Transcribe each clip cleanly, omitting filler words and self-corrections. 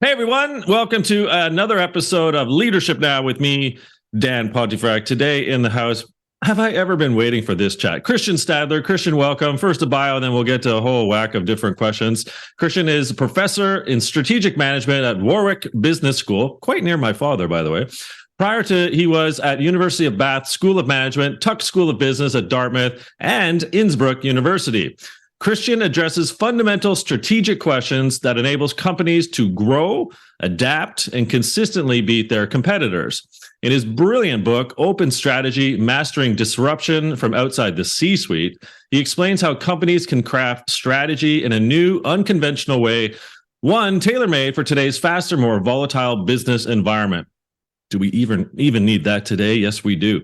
Hey everyone, welcome to another episode of Leadership Now with me, Dan Pontefract. Today in the house, have I ever been waiting for this chat? Christian Stadler. Christian, welcome. First a bio, then we'll get to a whole whack of different questions. Christian is a professor in strategic management at Warwick Business School, quite near my father, by the way. Prior to, he was at University of Bath School of Management, Tuck School of Business at Dartmouth, and Innsbruck University. Christian addresses fundamental strategic questions that enables companies to grow, adapt, and consistently beat their competitors. In his brilliant book, Open Strategy, Mastering Disruption from Outside the C-Suite, he explains how companies can craft strategy in a new, unconventional way, one tailor-made for today's faster, more volatile business environment. Do we even need that today? Yes, we do.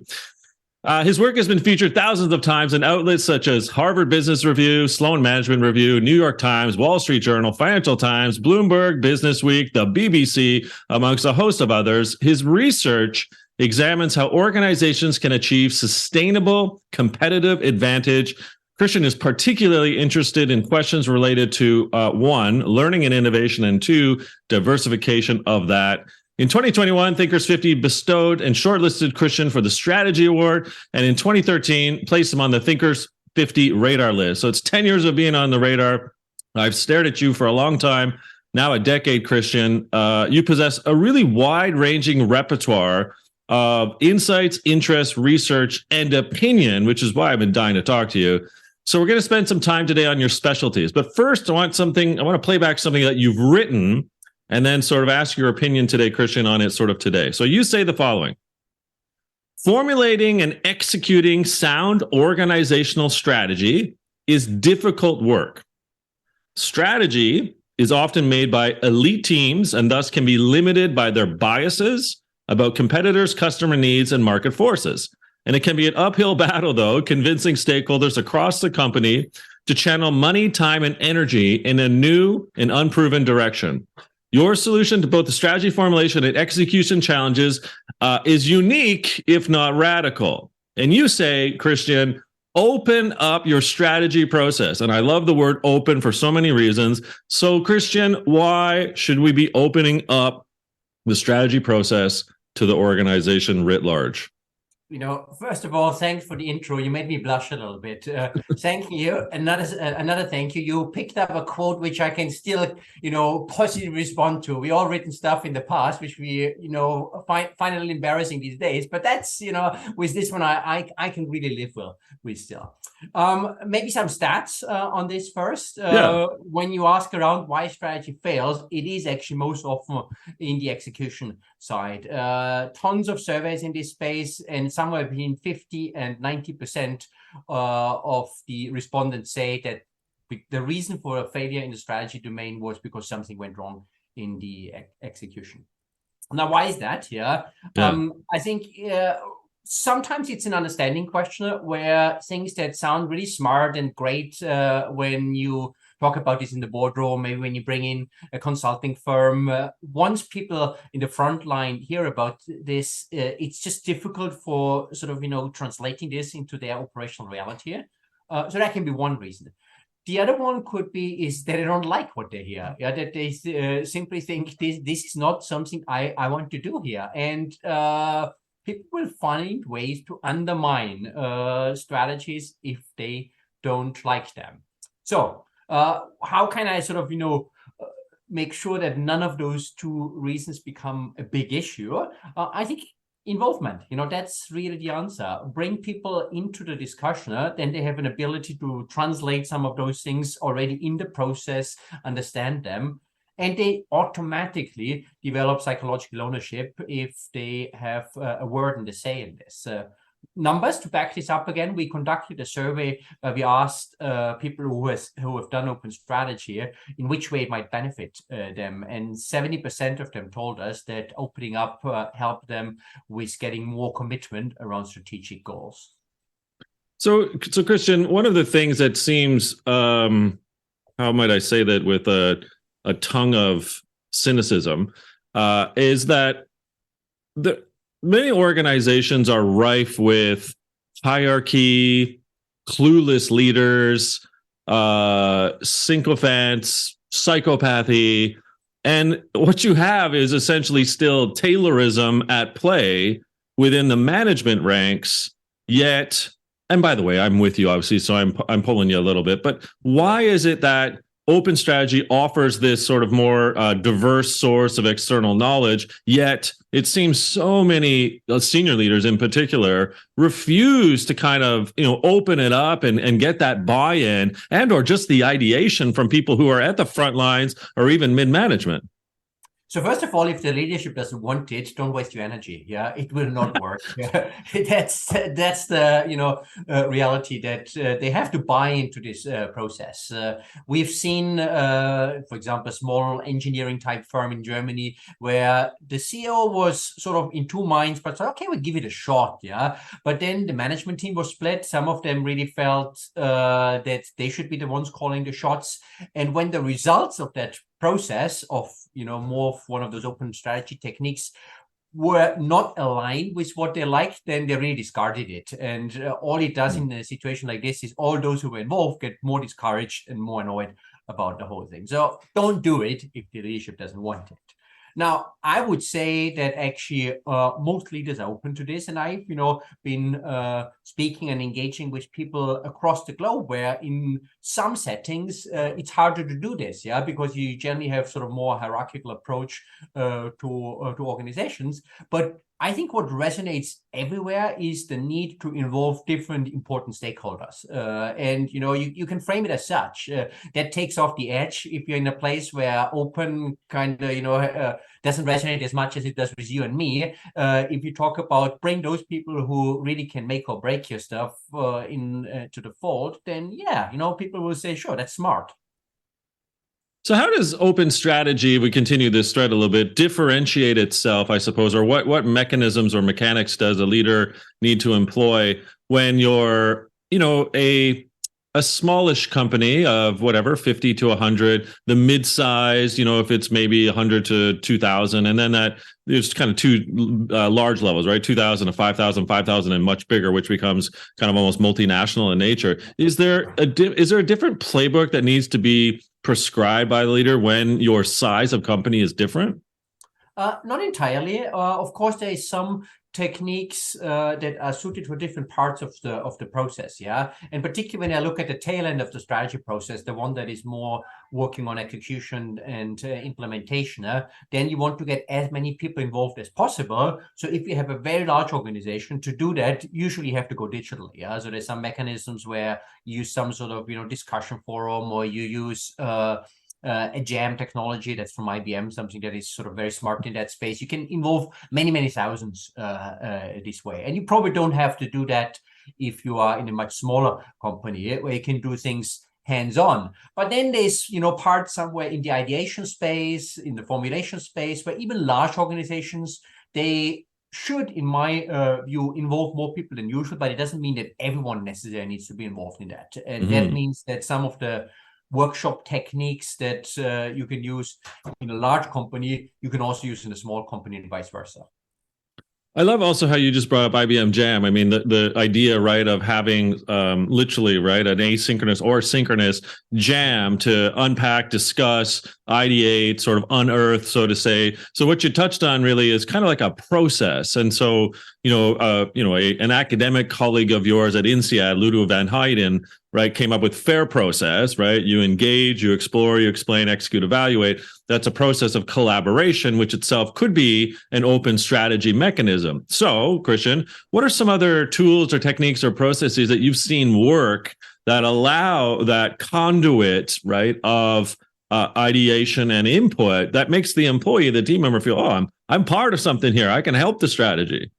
His work has been featured thousands of times in outlets such as Harvard Business Review, Sloan Management Review, New York Times, Wall Street Journal, Financial Times, Bloomberg, Business Week, the BBC, amongst a host of others. His research examines how organizations can achieve sustainable competitive advantage. Christian is particularly interested in questions related to one, learning and innovation, and two, diversification of that. In 2021, Thinkers 50 bestowed and shortlisted Christian for the Strategy Award, and in 2013, placed him on the Thinkers 50 radar list. So it's 10 years of being on the radar. I've stared at you for a long time, now a decade, Christian. You possess a really wide-ranging repertoire of insights, interests, research, and opinion, which is why I've been dying to talk to you. So we're going to spend some time today on your specialties. But first, I want to play back something that you've written, and then sort of ask your opinion today, Christian, on it sort of today. So you say the following: formulating and executing sound organizational strategy is difficult work. Strategy is often made by elite teams and thus can be limited by their biases about competitors, customer needs, and market forces. And it can be an uphill battle, though, convincing stakeholders across the company to channel money, time, and energy in a new and unproven direction. Your solution to both the strategy formulation and execution challenges is unique, if not radical. And you say, Christian, open up your strategy process. And I love the word open for so many reasons. So, Christian, why should we be opening up the strategy process to the organization writ large? First of all, thanks for the intro. You made me blush a little bit. Thank you. Another thank you. You picked up a quote which I can still, positively respond to. We all written stuff in the past, which we, find a little embarrassing these days. But that's, with this one, I can really live well with still. Maybe some stats on this first. When you ask around why strategy fails, it is actually most often in the execution side. Tons of surveys in this space, and somewhere between 50 and 90% of the respondents say that the reason for a failure in the strategy domain was because something went wrong in the execution. Now, why is that? I think sometimes it's an understanding question where things that sound really smart and great when you talk about this in the boardroom, maybe when you bring in a consulting firm, once people in the front line hear about this, it's just difficult for sort of, translating this into their operational reality. So that can be one reason. The other one could be is that they don't like what they hear. That they simply think this is not something I want to do here. And people will find ways to undermine strategies if they don't like them. So how can I sort of, make sure that none of those two reasons become a big issue? I think involvement, that's really the answer. Bring people into the discussion, then they have an ability to translate some of those things already in the process, understand them, and they automatically develop psychological ownership if they have a word in the say in this. Numbers to back this up again, we conducted a survey where we asked people who have done open strategy in which way it might benefit them, and 70% of them told us that opening up helped them with getting more commitment around strategic goals. So Christian, one of the things that seems, how might I say that with a tongue of cynicism, is that many organizations are rife with hierarchy, clueless leaders, sycophants, psychopathy, And what you have is essentially still Taylorism at play within the management ranks, yet, and by the way, I'm with you, obviously, so I'm pulling you a little bit, but why is it that open strategy offers this sort of more diverse source of external knowledge, yet it seems so many senior leaders in particular refuse to kind of, open it up and get that buy-in and or just the ideation from people who are at the front lines or even mid-management? So first of all, if the leadership doesn't want it, don't waste your energy. Yeah, it will not work. That's the reality that they have to buy into this process. We've seen, for example, a small engineering type firm in Germany where the CEO was sort of in two minds, but said, okay, we'll give it a shot. Yeah, but then the management team was split. Some of them really felt that they should be the ones calling the shots, and when the results of that process of more of one of those open strategy techniques were not aligned with what they liked, then they really discarded it. And all it does in a situation like this is all those who were involved get more discouraged and more annoyed about the whole thing. So don't do it if the leadership doesn't want it. Now, I would say that actually most leaders are open to this, and I've been speaking and engaging with people across the globe where in some settings it's harder to do this, yeah, because you generally have sort of more hierarchical approach to organizations. But I think what resonates everywhere is the need to involve different important stakeholders. And, you can frame it as such. That takes off the edge if you're in a place where open kind of, doesn't resonate as much as it does with you and me. If you talk about bring those people who really can make or break your stuff to the fold, then yeah, people will say, sure, that's smart. So how does open strategy, if we continue this thread a little bit, differentiate itself, I suppose, or what mechanisms or mechanics does a leader need to employ when you're, a smallish company of whatever, 50 to 100, the mid-size, if it's maybe 100 to 2,000, and then that there's kind of two large levels, right? 2,000 to 5,000, 5,000 and much bigger, which becomes kind of almost multinational in nature. Is there a different playbook that needs to be prescribed by the leader when your size of company is different? Not entirely. Of course, there is some techniques that are suited for different parts of the process, yeah. And particularly when I look at the tail end of the strategy process, the one that is more working on execution and implementation, then you want to get as many people involved as possible. So if you have a very large organization, to do that, usually you have to go digital, yeah. So there's some mechanisms where you use some sort of discussion forum, or you use a jam technology that's from IBM, something that is sort of very smart in that space. You can involve many, many thousands this way. And you probably don't have to do that if you are in a much smaller company where you can do things hands-on. But then there's, parts somewhere in the ideation space, in the formulation space, where even large organizations, they should, in my view, involve more people than usual, but it doesn't mean that everyone necessarily needs to be involved in that. And that means that some of the workshop techniques that you can use in a large company, you can also use in a small company and vice versa. I love also how you just brought up IBM Jam. I mean, the idea, right, of having literally, right, an asynchronous or synchronous jam to unpack, discuss, ideate, sort of unearth, so to say. So what you touched on really is kind of like a process. And so, an academic colleague of yours at INSEAD, Ludo van Heijden, right, came up with FAIR process, right? You engage, you explore, you explain, execute, evaluate. That's a process of collaboration, which itself could be an open strategy mechanism. So, Christian, what are some other tools or techniques or processes that you've seen work that allow that conduit, right, of ideation and input that makes the employee, the team member feel, oh, I'm part of something here. I can help the strategy.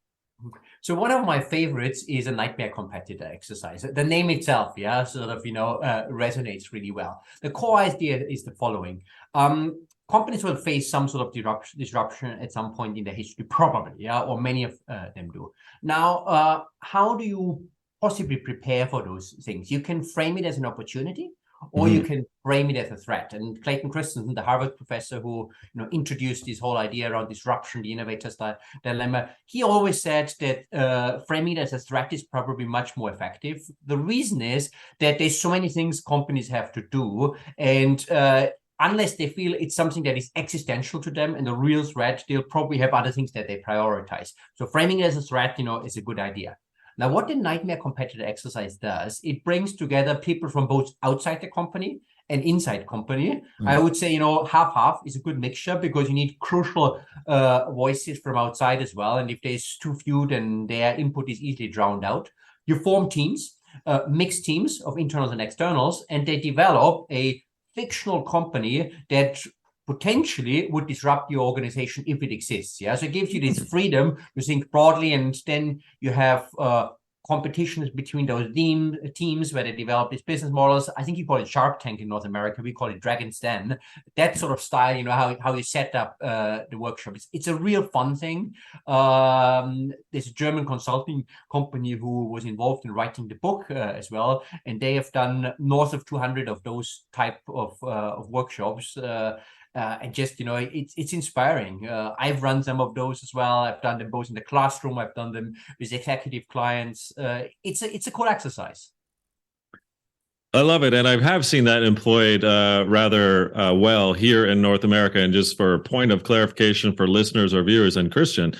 So one of my favorites is a nightmare competitor exercise. The name itself, yeah, sort of, resonates really well. The core idea is the following. Companies will face some sort of disruption at some point in their history, probably, yeah, or many of them do. Now, how do you possibly prepare for those things? You can frame it as an opportunity, or you can frame it as a threat. And Clayton Christensen, the Harvard professor who introduced this whole idea around disruption, the innovator's dilemma, he always said that framing it as a threat is probably much more effective. The reason is that there's so many things companies have to do, and unless they feel it's something that is existential to them and a real threat, they'll probably have other things that they prioritize. So framing it as a threat, is a good idea. Now, what the nightmare competitor exercise does, it brings together people from both outside the company and inside company. I would say, half-half is a good mixture, because you need crucial voices from outside as well. And if there's too few, then their input is easily drowned out. You form teams, mixed teams of internals and externals, and they develop a fictional company that potentially would disrupt your organization if it exists. Yeah, so it gives you this freedom to think broadly, and then you have competitions between those teams where they develop these business models. I think you call it Shark Tank in North America. We call it Dragon's Den. That sort of style, how you set up the workshop. It's a real fun thing. There's a German consulting company who was involved in writing the book as well, and they have done north of 200 of those type of workshops. And just, it's inspiring. I've run some of those as well. I've done them both in the classroom. I've done them with executive clients. It's a cool exercise. I love it. And I have seen that employed rather well here in North America. And just for a point of clarification for listeners or viewers, and Christian,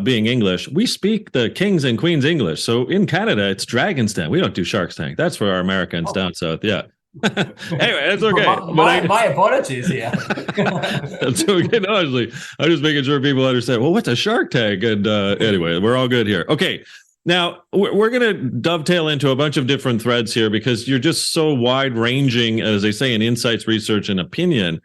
being English, we speak the King's and Queen's English. So in Canada, it's Dragon's Den. We don't do Shark's Tank. That's for our Americans down south. Yeah. Anyway, that's okay. My apologies. Yeah. That's okay. No, honestly, I'm just making sure people understand. Well, what's a Shark Tank? And anyway, we're all good here. Okay. Now we're going to dovetail into a bunch of different threads here, because you're just so wide ranging, as they say, in insights, research, and opinion.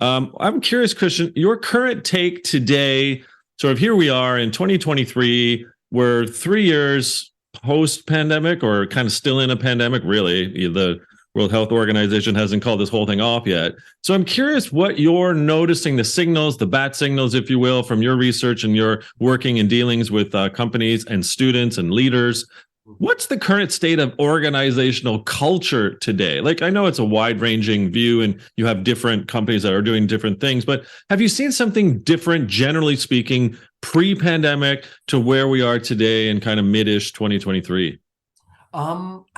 I'm curious, Christian, your current take today. Sort of here we are in 2023. We're 3 years post-pandemic, or kind of still in a pandemic. Really, the World Health Organization hasn't called this whole thing off yet. So I'm curious what you're noticing, the signals, the bat signals, if you will, from your research and your working and dealings with companies and students and leaders. What's the current state of organizational culture today? Like, I know it's a wide-ranging view and you have different companies that are doing different things, but have you seen something different, generally speaking, pre-pandemic to where we are today in kind of mid-ish 2023?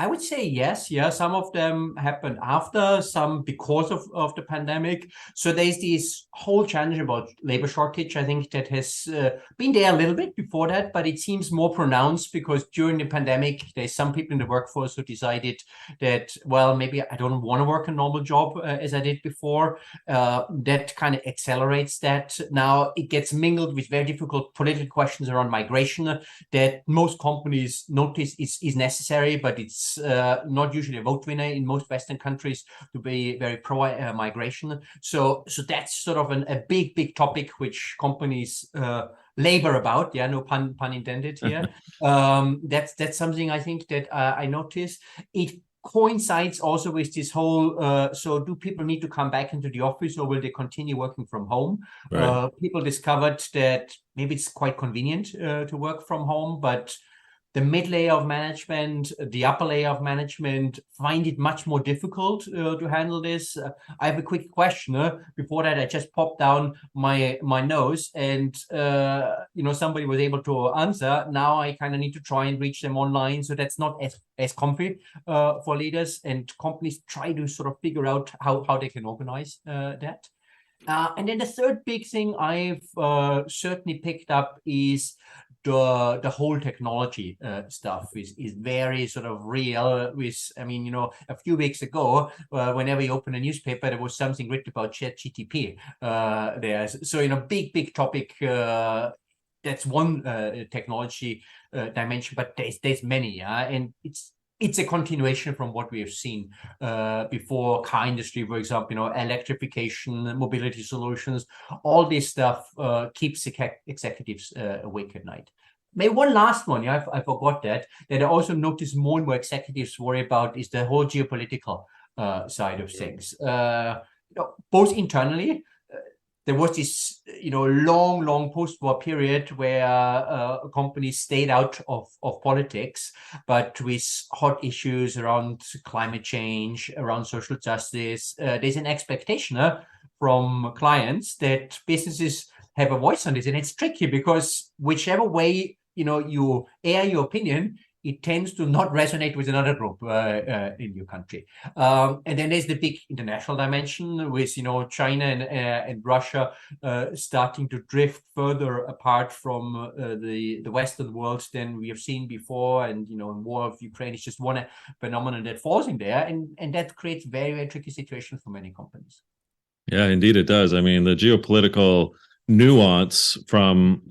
I would say yes. Yeah, some of them happened after, some because of the pandemic. So there's this whole challenge about labor shortage, I think, that has been there a little bit before that, but it seems more pronounced because during the pandemic, there's some people in the workforce who decided that, well, maybe I don't want to work a normal job as I did before. That kind of accelerates that. Now it gets mingled with very difficult political questions around migration that most companies notice is necessary, but it's not usually a vote winner in most Western countries to be very pro migration. So that's sort of a big topic which companies labor about. Yeah, no pun intended here. That's something I think that I noticed. It coincides also with this whole, so do people need to come back into the office, or will they continue working from home? Right. People discovered that maybe it's quite convenient to work from home, but the mid layer of management, the upper layer of management find it much more difficult to handle this. I have a quick question. Before that, I just popped down my nose, and somebody was able to answer. Now I kind of need to try and reach them online, so that's not as comfy for leaders, and companies try to sort of figure out how they can organize that. And then the third big thing I've certainly picked up is the whole technology stuff is very sort of real. A few weeks ago, whenever you open a newspaper, there was something written about ChatGPT there. So, big topic. That's one technology dimension, but there's many, and it's a continuation from what we have seen before. Car industry, for example, electrification, mobility solutions, all this stuff keeps executives awake at night. Maybe one last one, I forgot that I also notice more and more executives worry about is the whole geopolitical side of things. Both internally, there was this, long post-war period where companies stayed out of politics, but with hot issues around climate change, around social justice, there's an expectation from clients that businesses have a voice on this. And it's tricky because whichever way, you air your opinion, it tends to not resonate with another group in your country. And then there's the big international dimension with, China and Russia starting to drift further apart from the Western world than we have seen before. And, war of Ukraine is just one phenomenon that falls in there. And that creates very, very tricky situation for many companies. Yeah, indeed it does. I mean, the geopolitical nuance from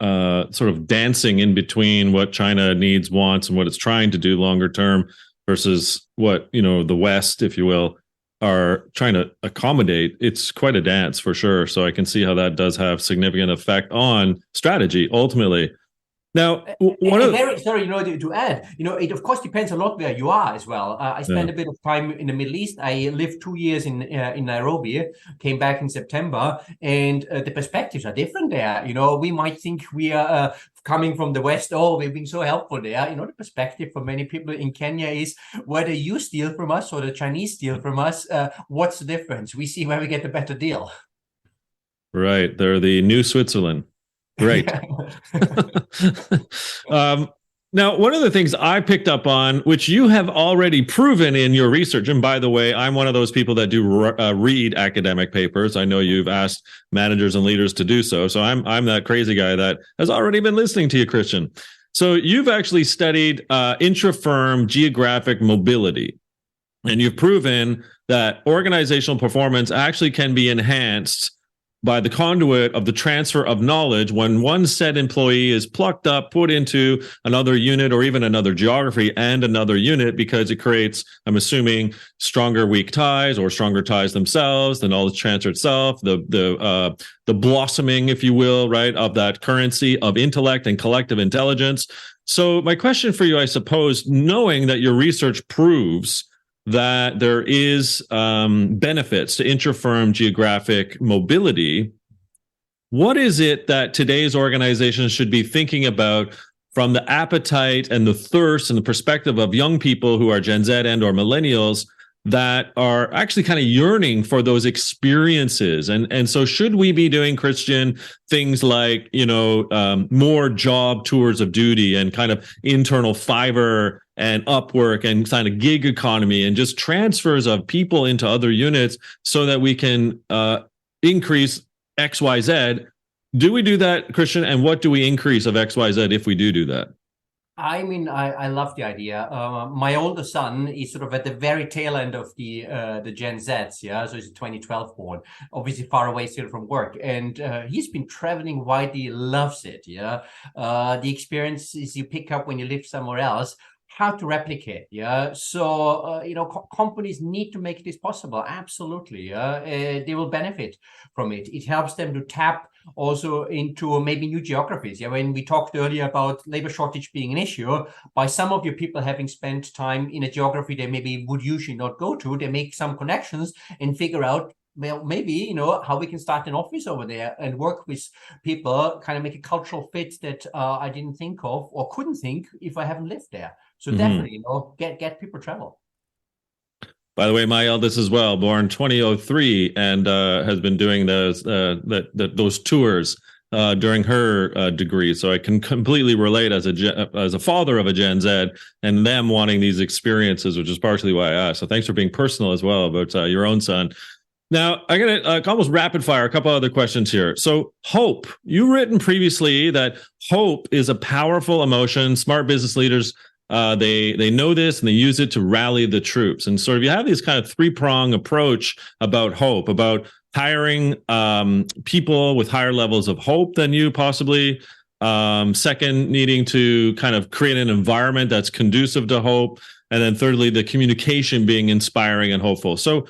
sort of dancing in between what China needs, wants, and what it's trying to do longer term versus what, the West, if you will, are trying to accommodate. It's quite a dance for sure. So I can see how that does have significant effect on strategy ultimately. Now, to add, it of course depends a lot where you are as well. I spent a bit of time in the Middle East. I lived 2 years in Nairobi, came back in September, and the perspectives are different there. We might think we are coming from the West. Oh, we've been so helpful there. The perspective for many people in Kenya is whether you steal from us or the Chinese steal from us, what's the difference? We see where we get the better deal. Right. They're the new Switzerland. Right. Now, one of the things I picked up on, which you have already proven in your research, and by the way, I'm one of those people that do read academic papers. I know you've asked managers and leaders to do so. So I'm that crazy guy that has already been listening to you, Christian. So you've actually studied intra-firm geographic mobility, and you've proven that organizational performance actually can be enhanced by the conduit of the transfer of knowledge when one said employee is plucked up, put into another unit or even another geography and another unit, because it creates, I'm assuming, stronger weak ties or stronger ties themselves, the knowledge transfer itself, the blossoming, if you will, right, of that currency of intellect and collective intelligence. So my question for you, I suppose, knowing that your research proves that there is benefits to intra-firm geographic mobility, what is it that today's organizations should be thinking about from the appetite and the thirst and the perspective of young people who are Gen Z and or millennials that are actually kind of yearning for those experiences? And so should we be doing, Christian, things like, more job tours of duty and kind of internal Fiverr and Upwork and kind of gig economy and just transfers of people into other units so that we can increase XYZ? Do we do that, Christian? And what do we increase of XYZ if we do that? I mean, I love the idea. My older son is sort of at the very tail end of the Gen Zs, yeah. So he's a 2012 born, obviously far away still from work, and he's been traveling widely, loves it, yeah. The experiences you pick up when you live somewhere else, how to replicate, yeah. So companies need to make this possible. Absolutely, yeah. They will benefit from it. It helps them to tap also into maybe new geographies. Yeah, when we talked earlier about labor shortage being an issue, by some of your people having spent time in a geography they maybe would usually not go to, they make some connections and figure out, well, maybe, how we can start an office over there and work with people, kind of make a cultural fit that I didn't think of or couldn't think if I haven't lived there. So definitely, get people travel. By the way, my eldest as well, born 2003, and has been doing those tours during her degree. So I can completely relate as a father of a Gen Z and them wanting these experiences, which is partially why I asked. So thanks for being personal as well about your own son. Now, I'm going to almost rapid fire a couple other questions here. So hope, you've written previously that hope is a powerful emotion. Smart business leaders, they know this and they use it to rally the troops. And sort of you have this kind of three-prong approach about hope, about hiring people with higher levels of hope than you possibly. Second, needing to kind of create an environment that's conducive to hope. And then thirdly, the communication being inspiring and hopeful. So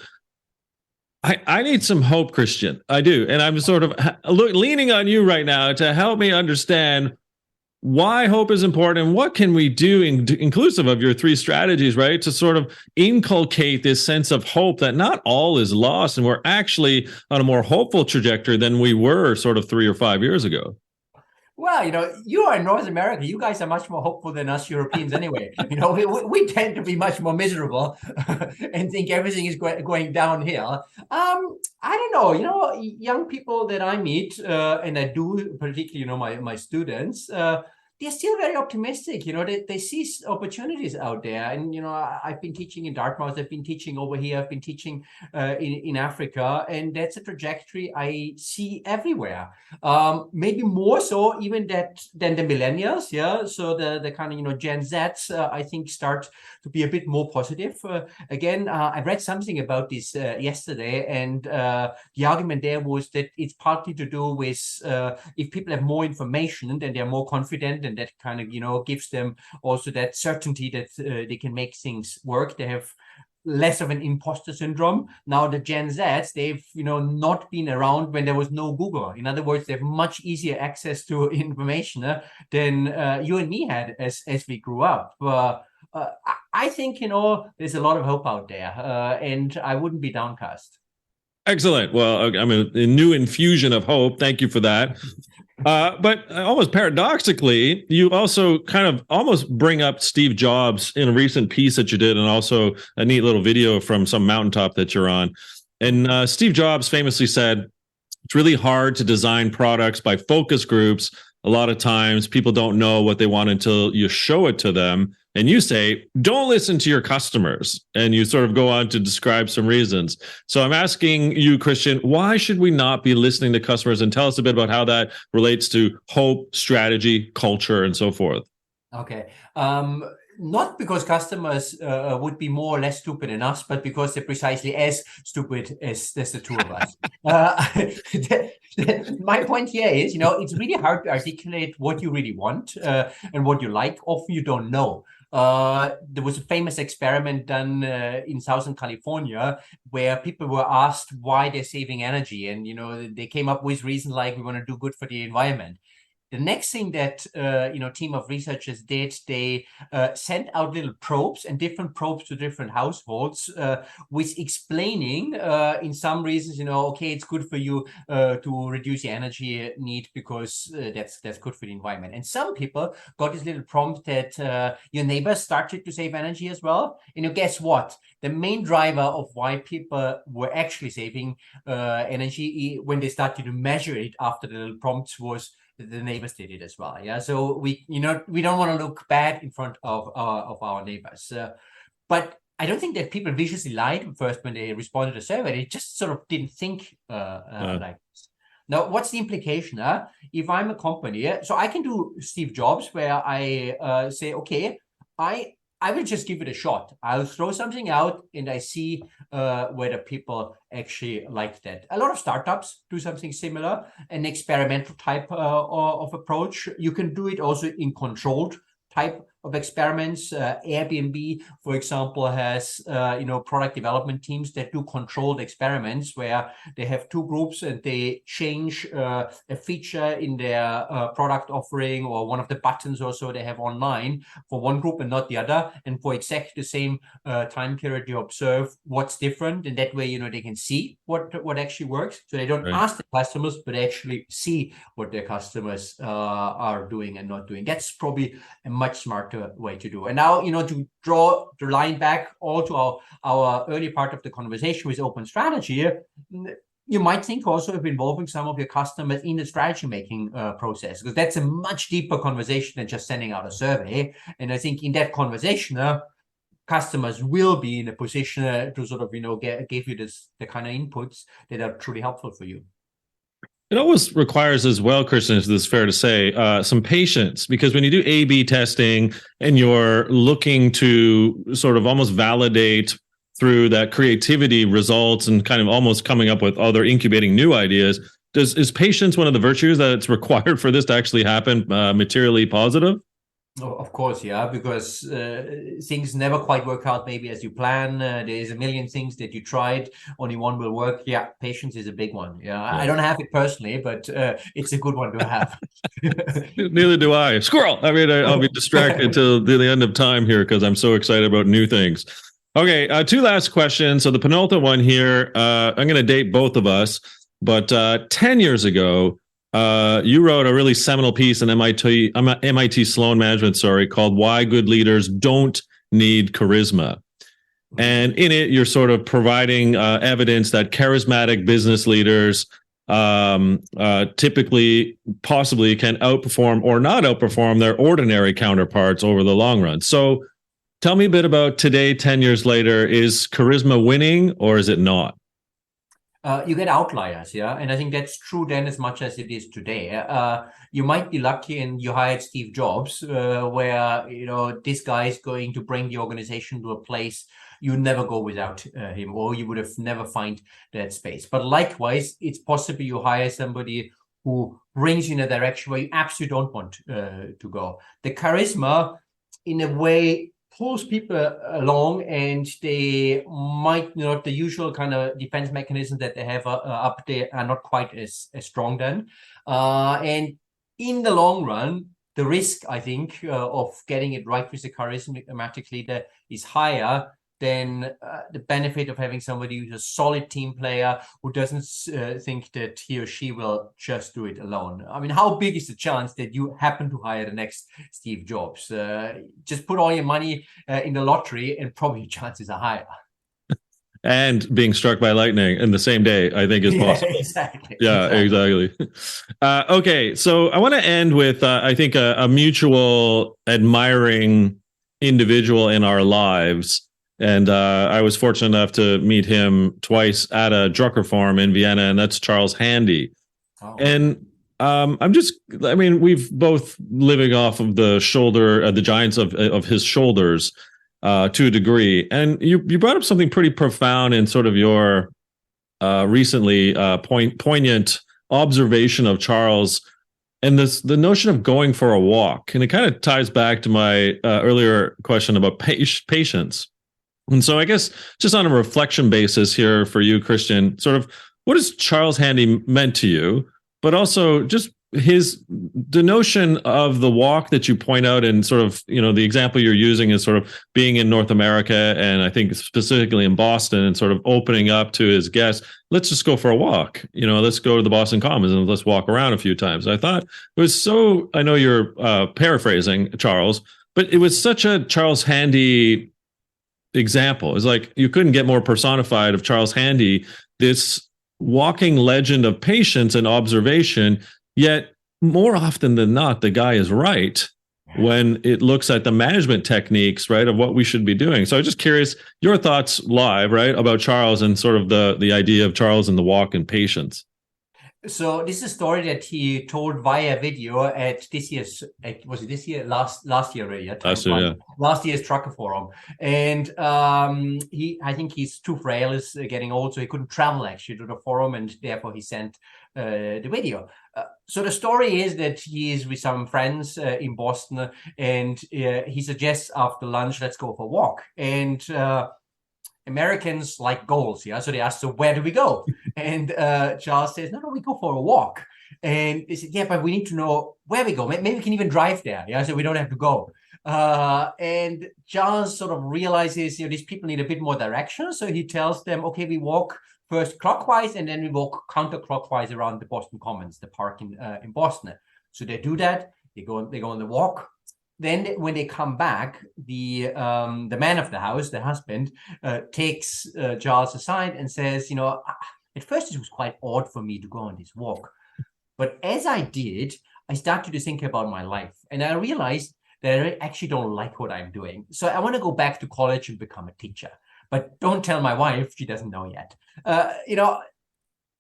I need some hope, Christian. I do. And I'm sort of leaning on you right now to help me understand why hope is important and what can we do, inclusive of your three strategies, right, to sort of inculcate this sense of hope that not all is lost and we're actually on a more hopeful trajectory than we were sort of 3 or 5 years ago. Well, you are in North America. You guys are much more hopeful than us Europeans anyway. We tend to be much more miserable and think everything is going downhill. I don't know, young people that I meet, and I do, particularly, my students, they're still very optimistic. They see opportunities out there. And, I've been teaching in Dartmouth. I've been teaching over here. I've been teaching in Africa. And that's a trajectory I see everywhere. Maybe more so even than the millennials. Yeah. So the kind of, Gen Zs, I think, start to be a bit more positive. Again, I read something about this yesterday. And the argument there was that it's partly to do with if people have more information, then they're more confident, and that kind of gives them also that certainty that they can make things work. They have less of an imposter syndrome. Now the Gen Zs, they've not been around when there was no Google. In other words, they have much easier access to information than you and me had as we grew up. I think there's a lot of hope out there, and I wouldn't be downcast. Excellent. Well, I mean, a new infusion of hope. Thank you for that. But almost paradoxically, you also kind of almost bring up Steve Jobs in a recent piece that you did, and also a neat little video from some mountaintop that you're on. And Steve Jobs famously said, it's really hard to design products by focus groups. A lot of times people don't know what they want until you show it to them. And you say, don't listen to your customers. And you sort of go on to describe some reasons. So I'm asking you, Christian, why should we not be listening to customers? And tell us a bit about how that relates to hope, strategy, culture, and so forth. Okay. Not because customers would be more or less stupid than us, but because they're precisely as stupid as the two of us. My point here is, it's really hard to articulate what you really want and what you like. Often you don't know. There was a famous experiment done in Southern California where people were asked why they're saving energy. And, they came up with reasons like, we want to do good for the environment. The next thing that team of researchers did, they sent out little probes and different probes to different households with explaining in some reasons, okay, it's good for you to reduce your energy need because that's good for the environment. And some people got this little prompt that your neighbors started to save energy as well. And guess what? The main driver of why people were actually saving energy when they started to measure it after the little prompts was the neighbors did it as well. Yeah. So we don't want to look bad in front of our neighbors. But I don't think that people viciously lied first when they responded to the survey. They just sort of didn't think like this. Now, what's the implication? If I'm a company, so I can do Steve Jobs, where I say, okay, I will just give it a shot. I'll throw something out and I see whether people actually like that. A lot of startups do something similar, an experimental type of approach. You can do it also in controlled type of experiments. Airbnb, for example, has product development teams that do controlled experiments where they have two groups and they change a feature in their product offering or one of the buttons or so they have online for one group and not the other. And for exactly the same time period, you observe what's different, and that way they can see what actually works. So they don't ask the customers, but actually see what their customers are doing and not doing. That's probably a much smarter way to do. And now, to draw the line back all to our early part of the conversation with open strategy, you might think also of involving some of your customers in the strategy making process, because that's a much deeper conversation than just sending out a survey. And I think in that conversation, customers will be in a position to sort of, give you the kind of inputs that are truly helpful for you. It always requires as well, Christian, is this fair to say, some patience, because when you do A/B testing and you're looking to sort of almost validate through that creativity results and kind of almost coming up with other incubating new ideas, is patience one of the virtues that it's required for this to actually happen materially positive? Of course, yeah, because things never quite work out maybe as you plan. There's a million things that you tried, only one will work. Yeah, patience is a big one. Yeah, I don't have it personally, but it's a good one to have. Neither do I. Squirrel. I mean, I'll be distracted till the end of time here because I'm so excited about new things. Okay, two last questions. So the penultimate one here, I'm going to date both of us, but 10 years ago, you wrote a really seminal piece in MIT Sloan Management, called "Why Good Leaders Don't Need Charisma." And in it, you're sort of providing evidence that charismatic business leaders typically possibly can outperform or not outperform their ordinary counterparts over the long run. So tell me a bit about today, 10 years later. Is charisma winning or is it not? You get outliers, yeah, and I think that's true then as much as it is today. You might be lucky and you hired Steve Jobs, where this guy is going to bring the organization to a place you never go without him, or you would have never find that space. But likewise, it's possible you hire somebody who brings you in a direction where you absolutely don't want to go. The charisma, in a way, pulls people along, and they might not, the usual kind of defense mechanisms that they have up there are not quite as strong then. And in the long run, the risk, I think, of getting it right with the charismatic leader is higher than the benefit of having somebody who's a solid team player who doesn't think that he or she will just do it alone. I mean, how big is the chance that you happen to hire the next Steve Jobs? Just put all your money in the lottery and probably your chances are higher. And being struck by lightning in the same day, I think is possible. Exactly. Yeah, exactly. Okay, so I want to end with, I think, a mutual admiring individual in our lives. And I was fortunate enough to meet him twice at a Drucker farm in Vienna, and that's Charles Handy. Oh. And we've both living off of the shoulder, the giants of his shoulders to a degree. And you brought up something pretty profound in sort of your recently poignant observation of Charles, and the notion of going for a walk. And it kind of ties back to my earlier question about patience. And so I guess just on a reflection basis here for you, Christian, sort of what has Charles Handy meant to you, but also just the notion of the walk that you point out, and sort of, the example you're using is sort of being in North America, and I think specifically in Boston, and sort of opening up to his guests, let's just go for a walk, let's go to the Boston Commons and let's walk around a few times. I thought it was so, I know you're paraphrasing Charles, but it was such a Charles Handy example. It's like you couldn't get more personified of Charles Handy, this walking legend of patience and observation. Yet more often than not, the guy is right when it looks at the management techniques, right, of what we should be doing. So I'm just curious, your thoughts live, right, about Charles and sort of the idea of Charles and the walk and patience. So this is a story that he told via video at this year's, was it this year? Last year already. Last year's Trucker Forum. And I think he's too frail, is getting old, so he couldn't travel actually to the forum, and therefore he sent the video. So the story is that he is with some friends in Boston, and he suggests after lunch, let's go for a walk. And Americans like goals, yeah. So they asked, so where do we go? And Charles says, no, we go for a walk. And they said, yeah, but we need to know where we go. Maybe we can even drive there, yeah, so we don't have to go. And Charles sort of realizes, these people need a bit more direction. So he tells them, okay, we walk first clockwise, and then we walk counterclockwise around the Boston Commons, the park in Boston. So they do that. They go on the walk. Then when they come back, the man of the house, the husband, takes Charles aside and says, at first it was quite odd for me to go on this walk. But as I did, I started to think about my life. And I realized that I actually don't like what I'm doing. So I want to go back to college and become a teacher. But don't tell my wife, she doesn't know yet.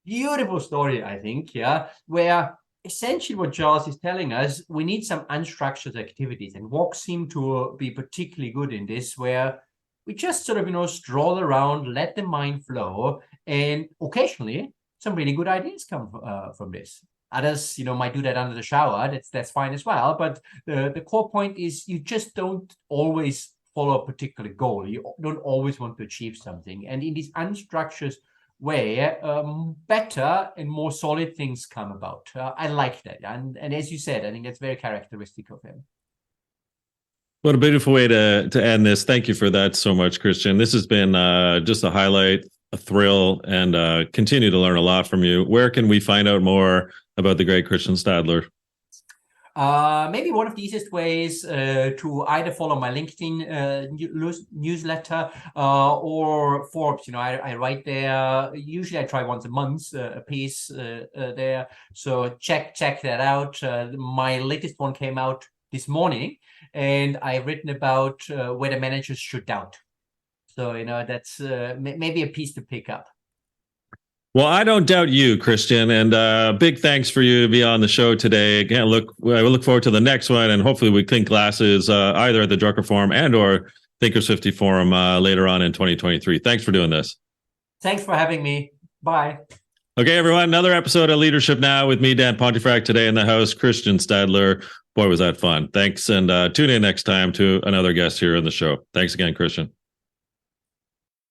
Beautiful story, I think, yeah, where essentially what Charles is telling us, we need some unstructured activities, and walks seem to be particularly good in this, where we just sort of, stroll around, let the mind flow, and occasionally some really good ideas come from this. Others, might do that under the shower. That's fine as well. But the core point is you just don't always follow a particular goal. You don't always want to achieve something. And in this unstructured way, better and more solid things come about. I like that. And as you said, I think that's very characteristic of him. What a beautiful way to end this. Thank you for that so much, Christian. This has been just a highlight, a thrill, and continue to learn a lot from you. Where can we find out more about the great Christian Stadler? Maybe one of the easiest ways to either follow my LinkedIn newsletter or Forbes. I write there. Usually, I try once a month a piece there. So check that out. My latest one came out this morning, and I've written about whether managers should doubt. So that's maybe a piece to pick up. Well, I don't doubt you, Christian, and big thanks for you to be on the show today. Again, I look forward to the next one, and hopefully we clink glasses either at the Drucker Forum and or Thinkers 50 Forum later on in 2023. Thanks for doing this. Thanks for having me. Bye. Okay, everyone, another episode of Leadership Now with me, Dan Pontefract, today in the house, Christian Stadler. Boy, was that fun. Thanks, and tune in next time to another guest here on the show. Thanks again, Christian.